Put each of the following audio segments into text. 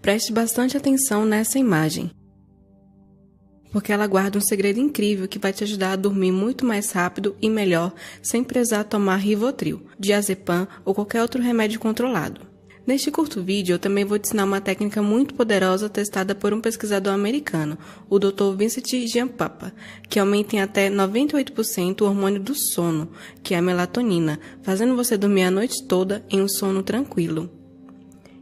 Preste bastante atenção nessa imagem, porque ela guarda um segredo incrível que vai te ajudar a dormir muito mais rápido e melhor, sem precisar tomar Rivotril, diazepam ou qualquer outro remédio controlado. Neste curto vídeo, eu também vou te ensinar uma técnica muito poderosa testada por um pesquisador americano, o Dr. Vincent Giampapa, que aumenta em até 98% o hormônio do sono, que é a melatonina, fazendo você dormir a noite toda em um sono tranquilo.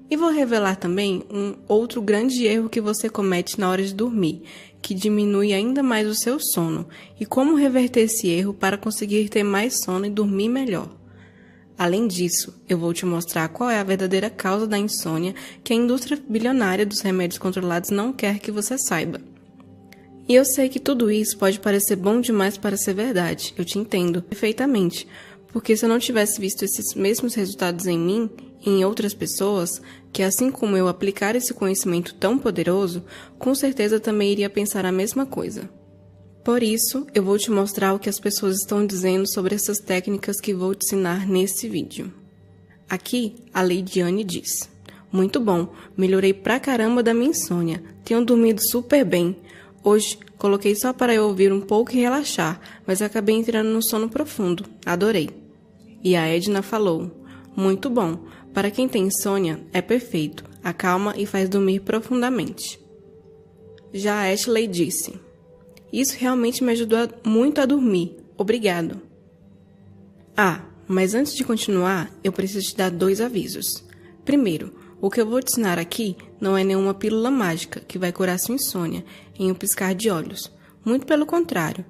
E vou revelar também um outro grande erro que você comete na hora de dormir, que diminui ainda mais o seu sono, e como reverter esse erro para conseguir ter mais sono e dormir melhor. Além disso, eu vou te mostrar qual é a verdadeira causa da insônia que a indústria bilionária dos remédios controlados não quer que você saiba. E eu sei que tudo isso pode parecer bom demais para ser verdade, eu te entendo perfeitamente, porque se eu não tivesse visto esses mesmos resultados em mim e em outras pessoas, que assim como eu aplicar esse conhecimento tão poderoso, com certeza também iria pensar a mesma coisa. Por isso, eu vou te mostrar o que as pessoas estão dizendo sobre essas técnicas que vou te ensinar nesse vídeo. Aqui, a Leidiane diz: muito bom, melhorei pra caramba da minha insônia, tenho dormido super bem. Hoje, coloquei só para eu ouvir um pouco e relaxar, mas acabei entrando no sono profundo, adorei. E a Edna falou: muito bom, para quem tem insônia, é perfeito, acalma e faz dormir profundamente. Já a Ashley disse: isso realmente me ajudou muito a dormir. Obrigado. Ah, mas antes de continuar, eu preciso te dar 2 avisos. Primeiro, o que eu vou te ensinar aqui não é nenhuma pílula mágica que vai curar sua insônia em um piscar de olhos. Muito pelo contrário.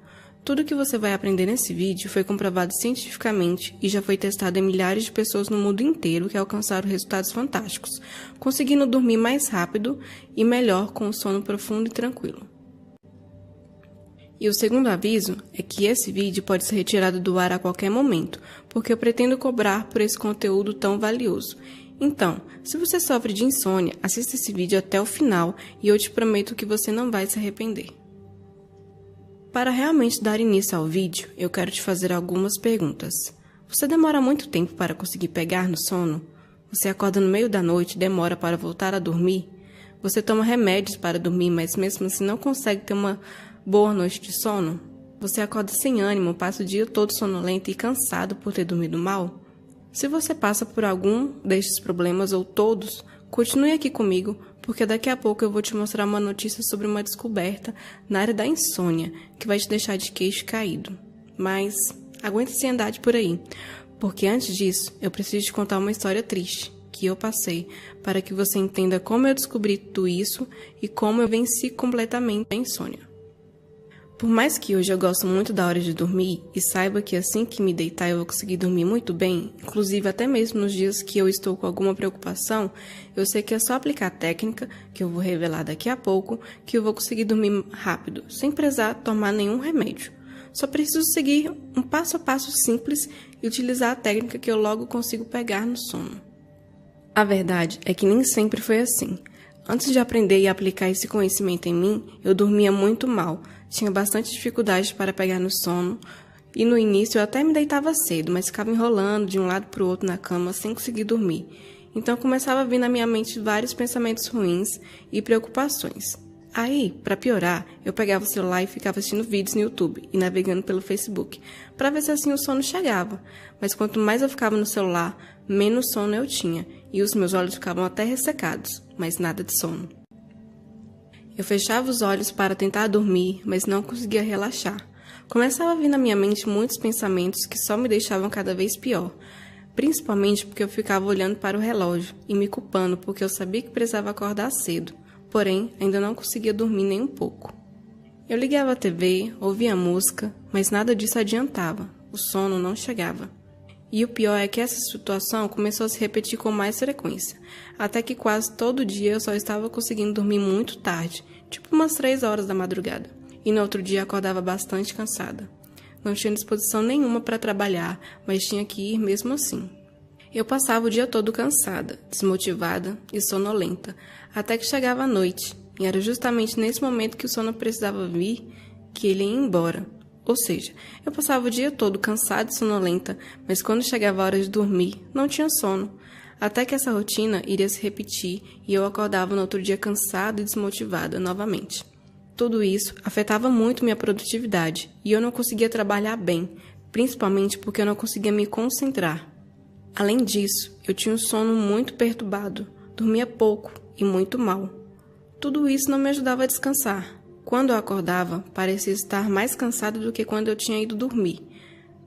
Tudo que você vai aprender nesse vídeo foi comprovado cientificamente e já foi testado em milhares de pessoas no mundo inteiro que alcançaram resultados fantásticos, conseguindo dormir mais rápido e melhor com um sono profundo e tranquilo. E o segundo aviso é que esse vídeo pode ser retirado do ar a qualquer momento, porque eu pretendo cobrar por esse conteúdo tão valioso. Então, se você sofre de insônia, assista esse vídeo até o final e eu te prometo que você não vai se arrepender. Para realmente dar início ao vídeo, eu quero te fazer algumas perguntas. Você demora muito tempo para conseguir pegar no sono? Você acorda no meio da noite e demora para voltar a dormir? Você toma remédios para dormir, mas mesmo assim não consegue ter uma boa noite de sono? Você acorda sem ânimo, passa o dia todo sonolento e cansado por ter dormido mal? Se você passa por algum destes problemas ou todos, continue aqui comigo, porque daqui a pouco eu vou te mostrar uma notícia sobre uma descoberta na área da insônia, que vai te deixar de queixo caído. Mas aguenta sem andar por aí, porque antes disso eu preciso te contar uma história triste que eu passei, para que você entenda como eu descobri tudo isso e como eu venci completamente a insônia. Por mais que hoje eu gosto muito da hora de dormir e saiba que assim que me deitar eu vou conseguir dormir muito bem, inclusive até mesmo nos dias que eu estou com alguma preocupação, eu sei que é só aplicar a técnica, que eu vou revelar daqui a pouco, que eu vou conseguir dormir rápido, sem precisar tomar nenhum remédio. Só preciso seguir um passo a passo simples e utilizar a técnica que eu logo consigo pegar no sono. A verdade é que nem sempre foi assim. Antes de aprender e aplicar esse conhecimento em mim, eu dormia muito mal, tinha bastante dificuldade para pegar no sono e no início eu até me deitava cedo, mas ficava enrolando de um lado para o outro na cama sem conseguir dormir. Então começava a vir na minha mente vários pensamentos ruins e preocupações. Aí, para piorar, eu pegava o celular e ficava assistindo vídeos no YouTube e navegando pelo Facebook, para ver se assim o sono chegava. Mas quanto mais eu ficava no celular, menos sono eu tinha, e os meus olhos ficavam até ressecados, mas nada de sono. Eu fechava os olhos para tentar dormir, mas não conseguia relaxar. Começava a vir na minha mente muitos pensamentos que só me deixavam cada vez pior, principalmente porque eu ficava olhando para o relógio e me culpando porque eu sabia que precisava acordar cedo. Porém, ainda não conseguia dormir nem um pouco. Eu ligava a TV, ouvia música, mas nada disso adiantava, o sono não chegava. E o pior é que essa situação começou a se repetir com mais frequência, até que quase todo dia eu só estava conseguindo dormir muito tarde, tipo umas 3 horas da madrugada, e no outro dia acordava bastante cansada. Não tinha disposição nenhuma para trabalhar, mas tinha que ir mesmo assim. Eu passava o dia todo cansada, desmotivada e sonolenta, até que chegava a noite, e era justamente nesse momento que o sono precisava vir, que ele ia embora. Ou seja, eu passava o dia todo cansada e sonolenta, mas quando chegava a hora de dormir, não tinha sono. até que essa rotina iria se repetir e eu acordava no outro dia cansada e desmotivada novamente. Tudo isso afetava muito minha produtividade e eu não conseguia trabalhar bem, principalmente porque eu não conseguia me concentrar. Além disso, eu tinha um sono muito perturbado, dormia pouco e muito mal. Tudo isso não me ajudava a descansar. Quando eu acordava, parecia estar mais cansada do que quando eu tinha ido dormir.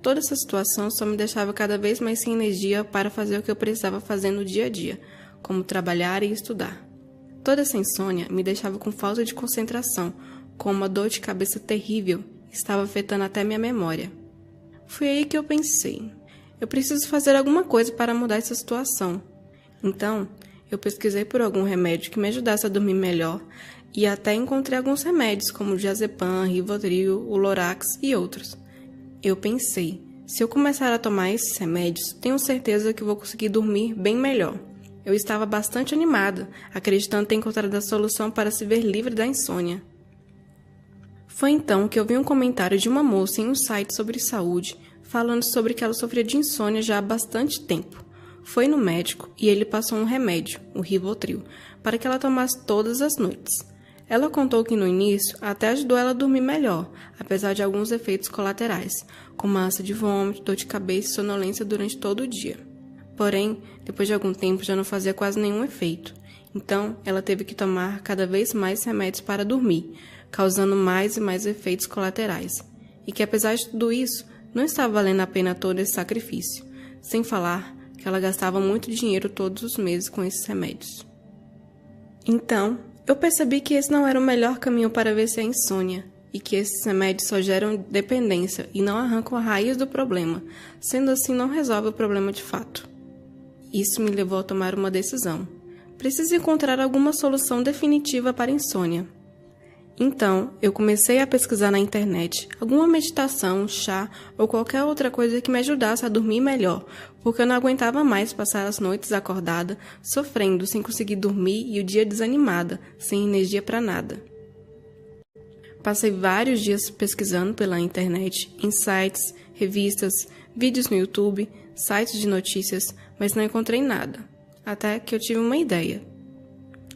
Toda essa situação só me deixava cada vez mais sem energia para fazer o que eu precisava fazer no dia a dia, como trabalhar e estudar. Toda essa insônia me deixava com falta de concentração, com uma dor de cabeça terrível, estava afetando até minha memória. Foi aí que eu pensei, eu preciso fazer alguma coisa para mudar essa situação. Então, eu pesquisei por algum remédio que me ajudasse a dormir melhor e até encontrei alguns remédios como o diazepam, rivotril, o Lorax e outros. Eu pensei, se eu começar a tomar esses remédios, tenho certeza que vou conseguir dormir bem melhor. Eu estava bastante animada, acreditando ter encontrado a solução para se ver livre da insônia. Foi então que eu vi um comentário de uma moça em um site sobre saúde, falando sobre que ela sofria de insônia já há bastante tempo. Foi no médico e ele passou um remédio, o Rivotril, para que ela tomasse todas as noites. Ela contou que no início até ajudou ela a dormir melhor, apesar de alguns efeitos colaterais, como ânsia de vômito, dor de cabeça e sonolência durante todo o dia. Porém, depois de algum tempo já não fazia quase nenhum efeito. Então, ela teve que tomar cada vez mais remédios para dormir, causando mais e mais efeitos colaterais. E que apesar de tudo isso, não estava valendo a pena todo esse sacrifício, sem falar que ela gastava muito dinheiro todos os meses com esses remédios. Então, eu percebi que esse não era o melhor caminho para vencer a insônia, e que esses remédios só geram dependência e não arrancam a raiz do problema, sendo assim não resolve o problema de fato. Isso me levou a tomar uma decisão. Preciso encontrar alguma solução definitiva para a insônia. Então, eu comecei a pesquisar na internet alguma meditação, chá ou qualquer outra coisa que me ajudasse a dormir melhor, porque eu não aguentava mais passar as noites acordada, sofrendo sem conseguir dormir e o dia desanimada, sem energia para nada. Passei vários dias pesquisando pela internet, em sites, revistas, vídeos no YouTube, sites de notícias, mas não encontrei nada. Até que eu tive uma ideia.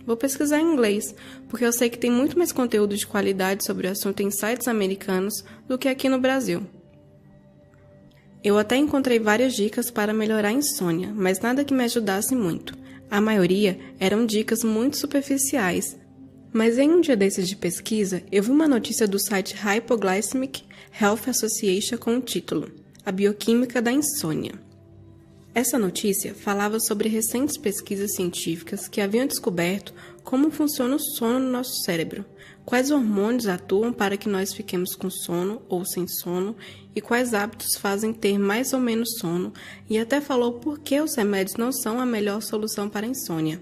Vou pesquisar em inglês, porque eu sei que tem muito mais conteúdo de qualidade sobre o assunto em sites americanos do que aqui no Brasil. Eu até encontrei várias dicas para melhorar a insônia, mas nada que me ajudasse muito. A maioria eram dicas muito superficiais. Mas em um dia desses de pesquisa, eu vi uma notícia do site Hypoglycemic Health Association com o título A Bioquímica da Insônia. Essa notícia falava sobre recentes pesquisas científicas que haviam descoberto como funciona o sono no nosso cérebro, quais hormônios atuam para que nós fiquemos com sono ou sem sono e quais hábitos fazem ter mais ou menos sono, e até falou por que os remédios não são a melhor solução para a insônia.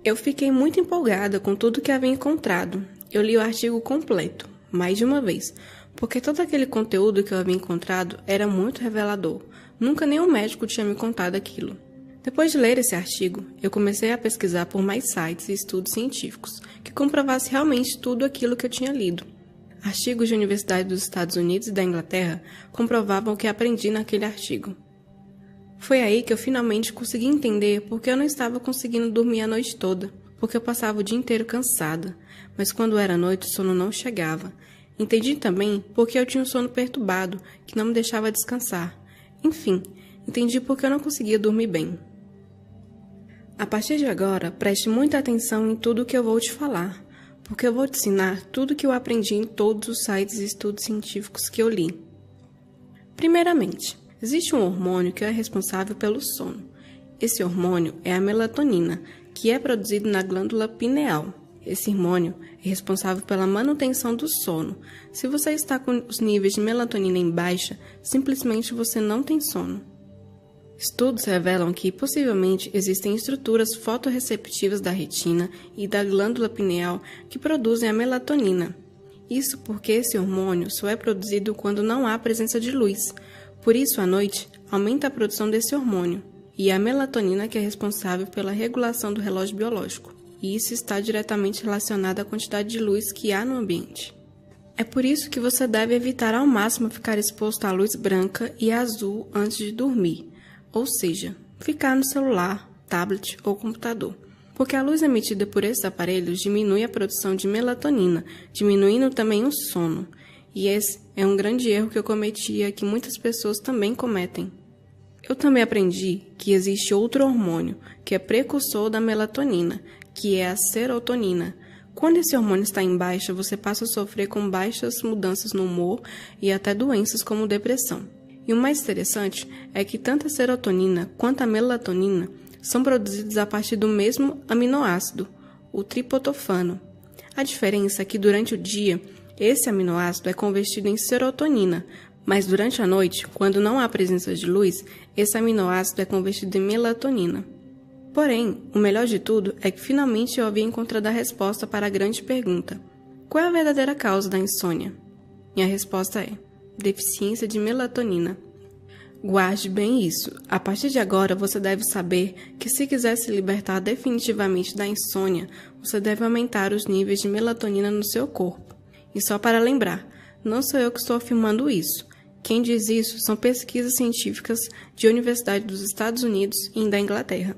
Eu fiquei muito empolgada com tudo que havia encontrado. Eu li o artigo completo, mais de uma vez, porque todo aquele conteúdo que eu havia encontrado era muito revelador. Nunca nenhum médico tinha me contado aquilo. Depois de ler esse artigo, eu comecei a pesquisar por mais sites e estudos científicos que comprovassem realmente tudo aquilo que eu tinha lido. Artigos de universidades dos Estados Unidos e da Inglaterra comprovavam o que aprendi naquele artigo. Foi aí que eu finalmente consegui entender por que eu não estava conseguindo dormir a noite toda, porque eu passava o dia inteiro cansada, mas quando era noite o sono não chegava. Entendi também porque eu tinha um sono perturbado, que não me deixava descansar. Enfim, entendi porque eu não conseguia dormir bem. A partir de agora, preste muita atenção em tudo o que eu vou te falar, porque eu vou te ensinar tudo o que eu aprendi em todos os sites e estudos científicos que eu li. Primeiramente, existe um hormônio que é responsável pelo sono. Esse hormônio é a melatonina, que é produzido na glândula pineal. Esse hormônio é responsável pela manutenção do sono. Se você está com os níveis de melatonina em baixa, simplesmente você não tem sono. Estudos revelam que, possivelmente, existem estruturas fotorreceptivas da retina e da glândula pineal que produzem a melatonina. Isso porque esse hormônio só é produzido quando não há presença de luz. Por isso, à noite, aumenta a produção desse hormônio, e é a melatonina que é responsável pela regulação do relógio biológico, e isso está diretamente relacionado à quantidade de luz que há no ambiente. É por isso que você deve evitar ao máximo ficar exposto à luz branca e azul antes de dormir, ou seja, ficar no celular, tablet ou computador, porque a luz emitida por esses aparelhos diminui a produção de melatonina, diminuindo também o sono. E esse é um grande erro que eu cometi e que muitas pessoas também cometem. Eu também aprendi que existe outro hormônio, que é precursor da melatonina, que é a serotonina. Quando esse hormônio está em baixa, você passa a sofrer com baixas mudanças no humor e até doenças como depressão. E o mais interessante é que tanto a serotonina quanto a melatonina são produzidos a partir do mesmo aminoácido, o triptofano. A diferença é que durante o dia, esse aminoácido é convertido em serotonina, mas durante a noite, quando não há presença de luz, esse aminoácido é convertido em melatonina. Porém, o melhor de tudo é que finalmente eu havia encontrado a resposta para a grande pergunta: qual é a verdadeira causa da insônia? E a resposta é: deficiência de melatonina. Guarde bem isso. A partir de agora, você deve saber que se quiser se libertar definitivamente da insônia, você deve aumentar os níveis de melatonina no seu corpo. E só para lembrar, não sou eu que estou afirmando isso. Quem diz isso são pesquisas científicas de universidades dos Estados Unidos e da Inglaterra.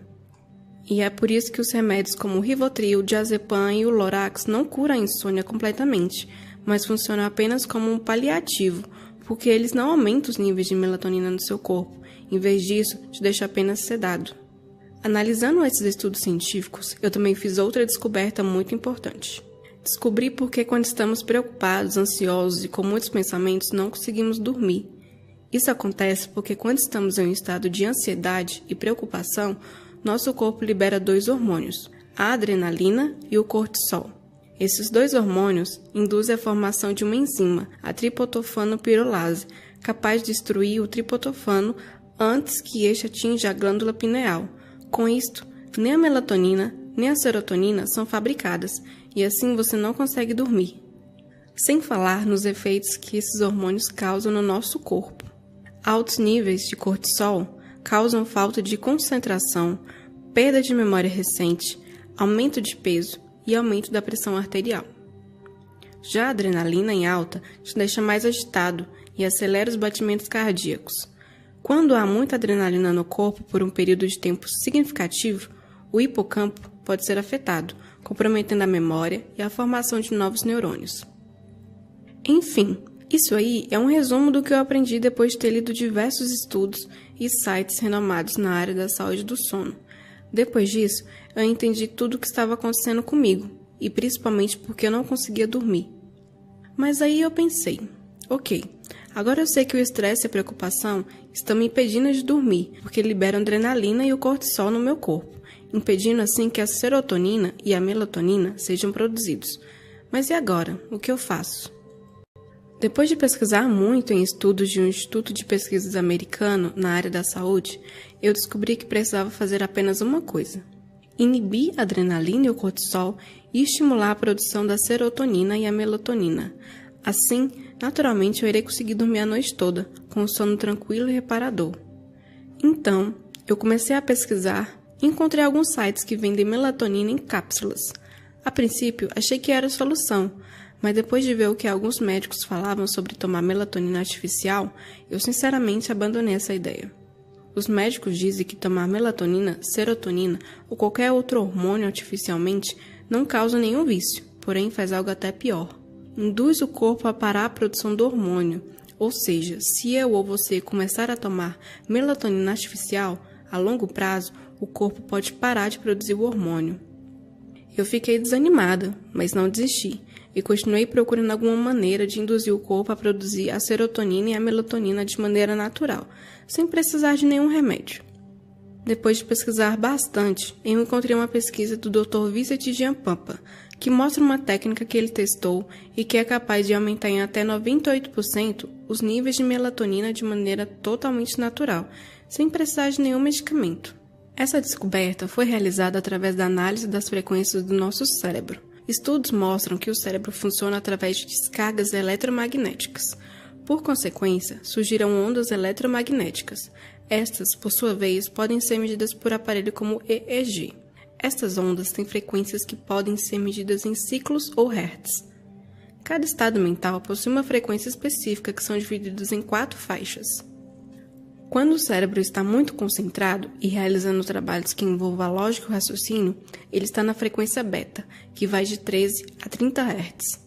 E é por isso que os remédios como o Rivotril, o diazepam e o Lorax não curam a insônia completamente, mas funcionam apenas como um paliativo, porque eles não aumentam os níveis de melatonina no seu corpo, em vez disso, te deixam apenas sedado. Analisando esses estudos científicos, eu também fiz outra descoberta muito importante. Descobri por que quando estamos preocupados, ansiosos e com muitos pensamentos não conseguimos dormir. Isso acontece porque quando estamos em um estado de ansiedade e preocupação, nosso corpo libera dois hormônios, a adrenalina e o cortisol. Esses dois hormônios induzem a formação de uma enzima, a triptofano pirolase, capaz de destruir o triptofano antes que este atinja a glândula pineal. Com isto, nem a melatonina nem a serotonina são fabricadas, e assim você não consegue dormir. Sem falar nos efeitos que esses hormônios causam no nosso corpo. Altos níveis de cortisol causam falta de concentração, perda de memória recente, aumento de peso e aumento da pressão arterial. Já a adrenalina em alta te deixa mais agitado e acelera os batimentos cardíacos. Quando há muita adrenalina no corpo por um período de tempo significativo, o hipocampo pode ser afetado, comprometendo a memória e a formação de novos neurônios. Enfim, isso aí é um resumo do que eu aprendi depois de ter lido diversos estudos e sites renomados na área da saúde do sono. Depois disso, eu entendi tudo o que estava acontecendo comigo, e principalmente porque eu não conseguia dormir. Mas aí eu pensei, ok, agora eu sei que o estresse e a preocupação estão me impedindo de dormir, porque liberam adrenalina e o cortisol no meu corpo, impedindo assim que a serotonina e a melatonina sejam produzidos. Mas e agora? O que eu faço? Depois de pesquisar muito em estudos de um instituto de pesquisas americano na área da saúde, eu descobri que precisava fazer apenas uma coisa: inibir a adrenalina e o cortisol e estimular a produção da serotonina e a melatonina. Assim, naturalmente eu irei conseguir dormir a noite toda, com um sono tranquilo e reparador. Então, eu comecei a pesquisar e encontrei alguns sites que vendem melatonina em cápsulas. A princípio, achei que era a solução, mas depois de ver o que alguns médicos falavam sobre tomar melatonina artificial, eu sinceramente abandonei essa ideia. Os médicos dizem que tomar melatonina, serotonina ou qualquer outro hormônio artificialmente não causa nenhum vício, porém faz algo até pior. Induz o corpo a parar a produção do hormônio, ou seja, se eu ou você começar a tomar melatonina artificial, a longo prazo, o corpo pode parar de produzir o hormônio. Eu fiquei desanimada, mas não desisti, e continuei procurando alguma maneira de induzir o corpo a produzir a serotonina e a melatonina de maneira natural, sem precisar de nenhum remédio. Depois de pesquisar bastante, eu encontrei uma pesquisa do Dr. Vincent Giampampa, que mostra uma técnica que ele testou e que é capaz de aumentar em até 98% os níveis de melatonina de maneira totalmente natural, sem precisar de nenhum medicamento. Essa descoberta foi realizada através da análise das frequências do nosso cérebro. Estudos mostram que o cérebro funciona através de descargas eletromagnéticas. Por consequência, surgiram ondas eletromagnéticas. Estas, por sua vez, podem ser medidas por aparelho como EEG. Estas ondas têm frequências que podem ser medidas em ciclos ou hertz. Cada estado mental possui uma frequência específica que são divididos em 4 faixas. Quando o cérebro está muito concentrado e realizando trabalhos que envolvam a lógica e o raciocínio, ele está na frequência beta, que vai de 13 a 30 Hz.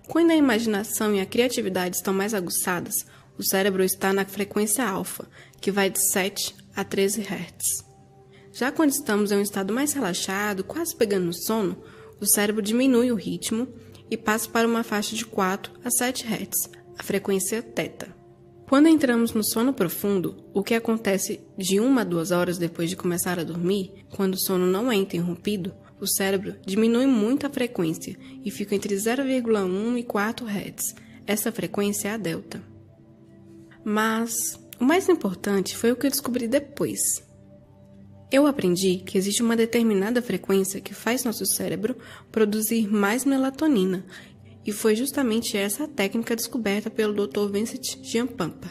Quando a imaginação e a criatividade estão mais aguçadas, o cérebro está na frequência alfa, que vai de 7 a 13 Hz. Já quando estamos em um estado mais relaxado, quase pegando no sono, o cérebro diminui o ritmo e passa para uma faixa de 4 a 7 Hz, a frequência θ. Quando entramos no sono profundo, o que acontece de 1 a 2 horas depois de começar a dormir, quando o sono não é interrompido, o cérebro diminui muito a frequência e fica entre 0,1 e 4 Hz. Essa frequência é a delta. Mas o mais importante foi o que eu descobri depois. Eu aprendi que existe uma determinada frequência que faz nosso cérebro produzir mais melatonina, e foi justamente essa a técnica descoberta pelo Dr. Vincent Giampampa.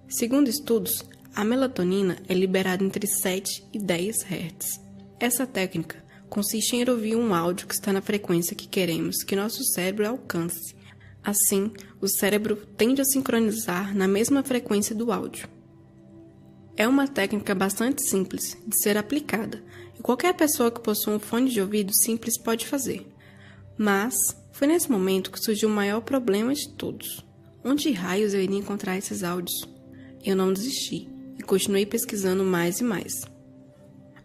Segundo estudos, a melatonina é liberada entre 7 e 10 Hz. Essa técnica consiste em ouvir um áudio que está na frequência que queremos que nosso cérebro alcance. Assim, o cérebro tende a sincronizar na mesma frequência do áudio. É uma técnica bastante simples de ser aplicada, e qualquer pessoa que possua um fone de ouvido simples pode fazer. Mas foi nesse momento que surgiu o maior problema de todos. Onde raios eu iria encontrar esses áudios? Eu não desisti e continuei pesquisando mais e mais.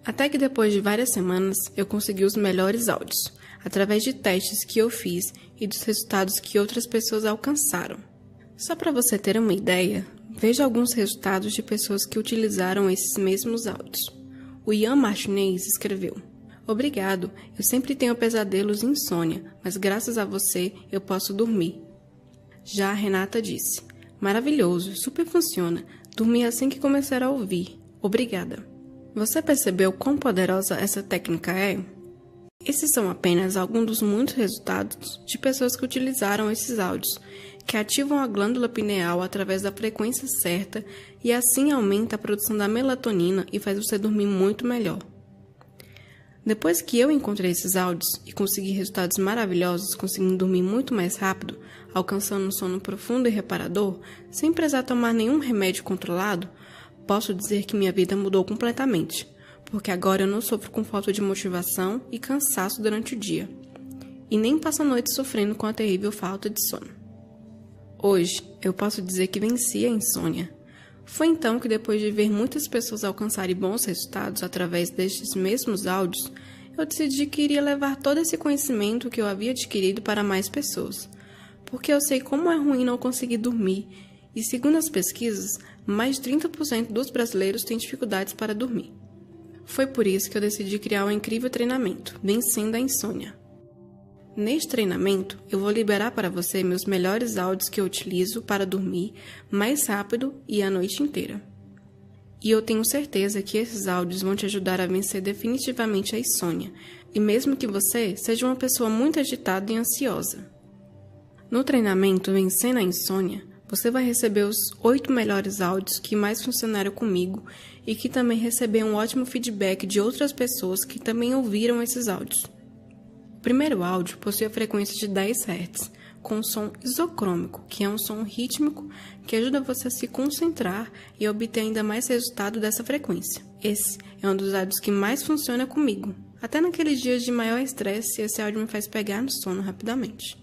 Até que depois de várias semanas eu consegui os melhores áudios, através de testes que eu fiz e dos resultados que outras pessoas alcançaram. Só para você ter uma ideia, veja alguns resultados de pessoas que utilizaram esses mesmos áudios. O Ian Martinez escreveu: "Obrigado, eu sempre tenho pesadelos e insônia, mas graças a você eu posso dormir." Já a Renata disse: "Maravilhoso, super funciona, dormi assim que começar a ouvir. Obrigada." Você percebeu quão poderosa essa técnica é? Esses são apenas alguns dos muitos resultados de pessoas que utilizaram esses áudios, que ativam a glândula pineal através da frequência certa e assim aumenta a produção da melatonina e faz você dormir muito melhor. Depois que eu encontrei esses áudios e consegui resultados maravilhosos, conseguindo dormir muito mais rápido, alcançando um sono profundo e reparador, sem precisar tomar nenhum remédio controlado, posso dizer que minha vida mudou completamente, porque agora eu não sofro com falta de motivação e cansaço durante o dia, e nem passo a noite sofrendo com a terrível falta de sono. Hoje, eu posso dizer que venci a insônia. Foi então que, depois de ver muitas pessoas alcançarem bons resultados através destes mesmos áudios, eu decidi que iria levar todo esse conhecimento que eu havia adquirido para mais pessoas, porque eu sei como é ruim não conseguir dormir, e segundo as pesquisas, mais de 30% dos brasileiros têm dificuldades para dormir. Foi por isso que eu decidi criar um incrível treinamento, Vencendo a Insônia. Neste treinamento, eu vou liberar para você meus melhores áudios que eu utilizo para dormir mais rápido e a noite inteira. E eu tenho certeza que esses áudios vão te ajudar a vencer definitivamente a insônia, e mesmo que você seja uma pessoa muito agitada e ansiosa. No treinamento Vencendo a Insônia, você vai receber os 8 melhores áudios que mais funcionaram comigo e que também receberam um ótimo feedback de outras pessoas que também ouviram esses áudios. O primeiro áudio possui a frequência de 10 Hz, com um som isocrômico, que é um som rítmico que ajuda você a se concentrar e a obter ainda mais resultado dessa frequência. Esse é um dos áudios que mais funciona comigo. Até naqueles dias de maior estresse, esse áudio me faz pegar no sono rapidamente.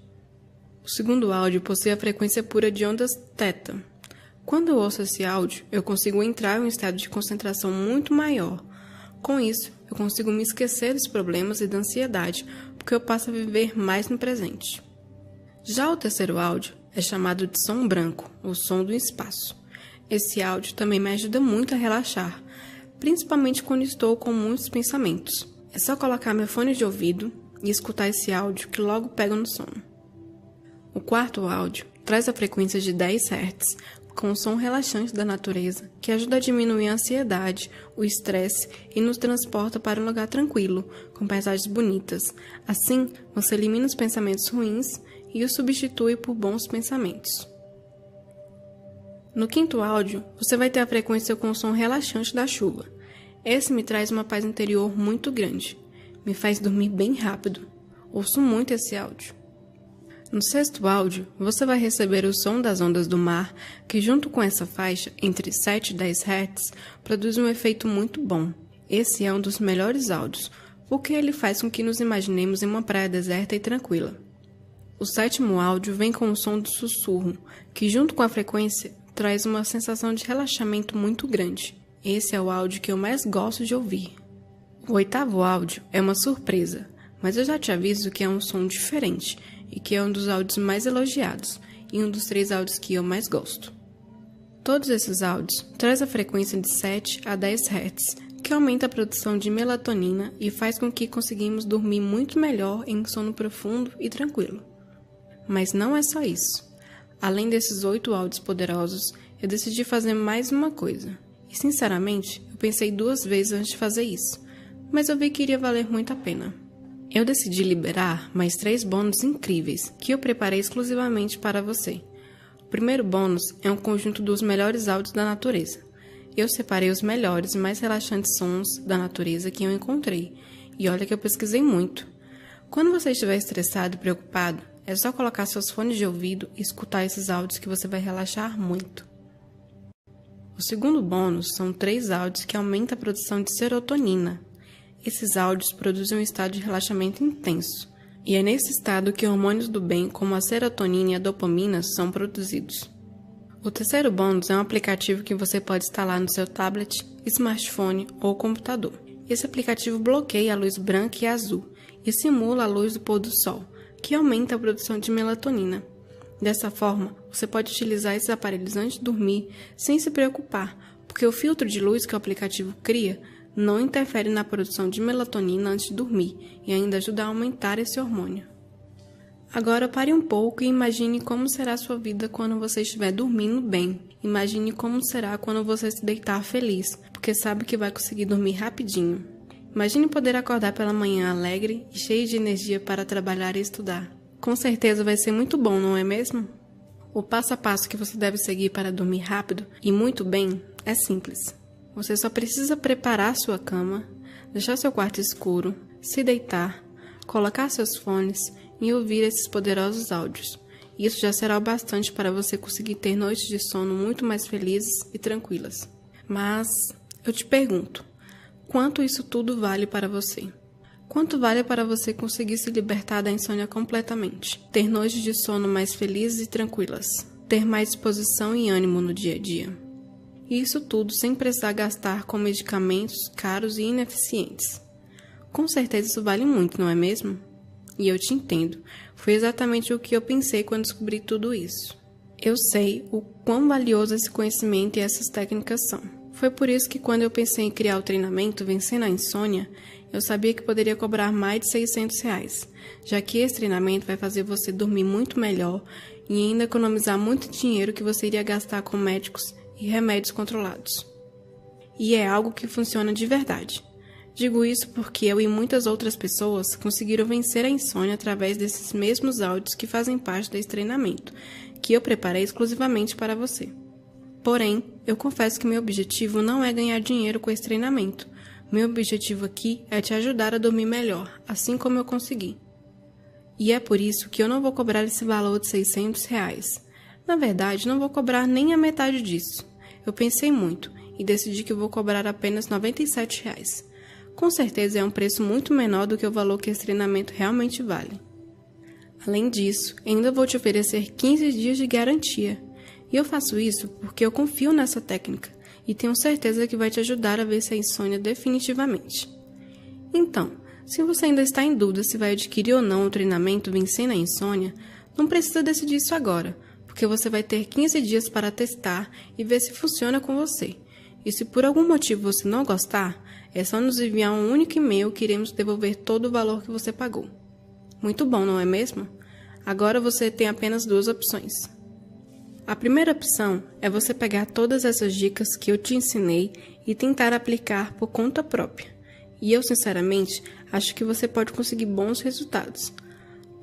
O segundo áudio possui a frequência pura de ondas θ. Quando eu ouço esse áudio, eu consigo entrar em um estado de concentração muito maior. Com isso, eu consigo me esquecer dos problemas e da ansiedade, porque eu passo a viver mais no presente. Já o terceiro áudio é chamado de som branco, ou som do espaço. Esse áudio também me ajuda muito a relaxar, principalmente quando estou com muitos pensamentos. É só colocar meu fone de ouvido e escutar esse áudio que logo pego no sono. O quarto áudio traz a frequência de 10 Hz, com o som relaxante da natureza, que ajuda a diminuir a ansiedade, o estresse e nos transporta para um lugar tranquilo, com paisagens bonitas. Assim, você elimina os pensamentos ruins e os substitui por bons pensamentos. No quinto áudio, você vai ter a frequência com o som relaxante da chuva. Esse me traz uma paz interior muito grande. Me faz dormir bem rápido. Ouço muito esse áudio. No sexto áudio, você vai receber o som das ondas do mar, que junto com essa faixa, entre 7 e 10 Hz, produz um efeito muito bom. Esse é um dos melhores áudios, porque ele faz com que nos imaginemos em uma praia deserta e tranquila. O sétimo áudio vem com o som do sussurro, que junto com a frequência, traz uma sensação de relaxamento muito grande. Esse é o áudio que eu mais gosto de ouvir. O oitavo áudio é uma surpresa, mas eu já te aviso que é um som diferente e que é um dos áudios mais elogiados e um dos 3 áudios que eu mais gosto. Todos esses áudios trazem a frequência de 7 a 10 Hz, que aumenta a produção de melatonina e faz com que conseguimos dormir muito melhor em sono profundo e tranquilo. Mas não é só isso. Além desses 8 áudios poderosos, eu decidi fazer mais uma coisa. E sinceramente, eu pensei 2 vezes antes de fazer isso, mas eu vi que iria valer muito a pena. Eu decidi liberar mais 3 bônus incríveis que eu preparei exclusivamente para você. O primeiro bônus é um conjunto dos melhores áudios da natureza. Eu separei os melhores e mais relaxantes sons da natureza que eu encontrei, e olha que eu pesquisei muito. Quando você estiver estressado e preocupado, é só colocar seus fones de ouvido e escutar esses áudios que você vai relaxar muito. O segundo bônus são 3 áudios que aumentam a produção de serotonina. Esses áudios produzem um estado de relaxamento intenso, e é nesse estado que hormônios do bem, como a serotonina e a dopamina, são produzidos. O terceiro bônus é um aplicativo que você pode instalar no seu tablet, smartphone ou computador. Esse aplicativo bloqueia a luz branca e azul e simula a luz do pôr do sol, que aumenta a produção de melatonina. Dessa forma, você pode utilizar esses aparelhos antes de dormir sem se preocupar, porque o filtro de luz que o aplicativo cria não interfere na produção de melatonina antes de dormir e ainda ajuda a aumentar esse hormônio. Agora pare um pouco e imagine como será a sua vida quando você estiver dormindo bem. Imagine como será quando você se deitar feliz, porque sabe que vai conseguir dormir rapidinho. Imagine poder acordar pela manhã alegre e cheio de energia para trabalhar e estudar. Com certeza vai ser muito bom, não é mesmo? O passo a passo que você deve seguir para dormir rápido e muito bem é simples. Você só precisa preparar sua cama, deixar seu quarto escuro, se deitar, colocar seus fones e ouvir esses poderosos áudios. Isso já será o bastante para você conseguir ter noites de sono muito mais felizes e tranquilas. Mas eu te pergunto, quanto isso tudo vale para você? Quanto vale para você conseguir se libertar da insônia completamente? Ter noites de sono mais felizes e tranquilas? Ter mais disposição e ânimo no dia a dia? E isso tudo sem precisar gastar com medicamentos caros e ineficientes. Com certeza isso vale muito, não é mesmo? E eu te entendo. Foi exatamente o que eu pensei quando descobri tudo isso. Eu sei o quão valioso esse conhecimento e essas técnicas são. Foi por isso que quando eu pensei em criar o treinamento Vencendo a Insônia, eu sabia que poderia cobrar mais de R$600, já que esse treinamento vai fazer você dormir muito melhor e ainda economizar muito dinheiro que você iria gastar com médicos e remédios controlados. E é algo que funciona de verdade. Digo isso porque eu e muitas outras pessoas conseguiram vencer a insônia através desses mesmos áudios que fazem parte desse treinamento, que eu preparei exclusivamente para você. Porém, eu confesso que meu objetivo não é ganhar dinheiro com esse treinamento. Meu objetivo aqui é te ajudar a dormir melhor, assim como eu consegui. E é por isso que eu não vou cobrar esse valor de R$600. Na verdade, não vou cobrar nem a metade disso. Eu pensei muito e decidi que eu vou cobrar apenas R$97. Com certeza é um preço muito menor do que o valor que esse treinamento realmente vale. Além disso, ainda vou te oferecer 15 dias de garantia. E eu faço isso porque eu confio nessa técnica e tenho certeza que vai te ajudar a vencer a insônia definitivamente. Então, se você ainda está em dúvida se vai adquirir ou não o treinamento Vencendo a Insônia, não precisa decidir isso agora, porque você vai ter 15 dias para testar e ver se funciona com você. E se por algum motivo você não gostar, é só nos enviar um único e-mail que iremos devolver todo o valor que você pagou. Muito bom, não é mesmo? Agora você tem apenas 2 opções. A primeira opção é você pegar todas essas dicas que eu te ensinei e tentar aplicar por conta própria. E eu, sinceramente, acho que você pode conseguir bons resultados.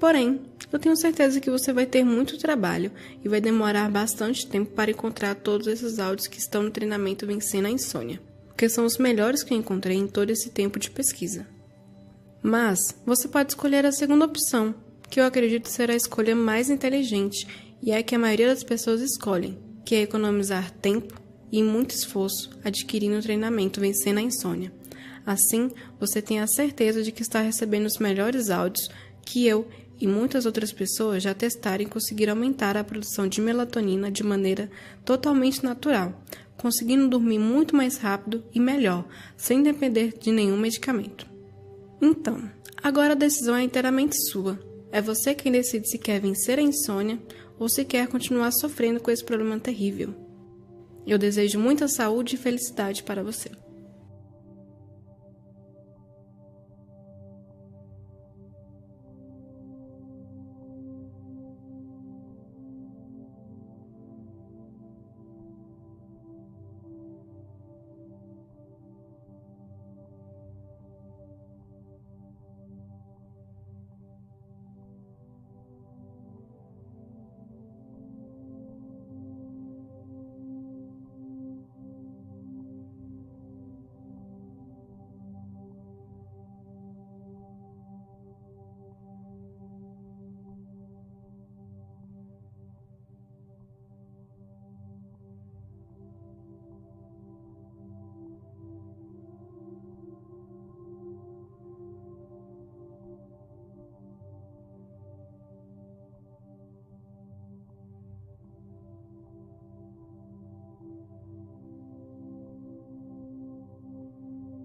Porém, eu tenho certeza que você vai ter muito trabalho e vai demorar bastante tempo para encontrar todos esses áudios que estão no treinamento Vencendo a Insônia, porque são os melhores que eu encontrei em todo esse tempo de pesquisa. Mas você pode escolher a segunda opção, que eu acredito ser a escolha mais inteligente e é a que a maioria das pessoas escolhem, que é economizar tempo e muito esforço adquirindo treinamento vencendo a insônia. Assim, você tem a certeza de que está recebendo os melhores áudios que eu e muitas outras pessoas já testaram e conseguiram aumentar a produção de melatonina de maneira totalmente natural, conseguindo dormir muito mais rápido e melhor, sem depender de nenhum medicamento. Então, agora a decisão é inteiramente sua. É você quem decide se quer vencer a insônia ou se quer continuar sofrendo com esse problema terrível. Eu desejo muita saúde e felicidade para você.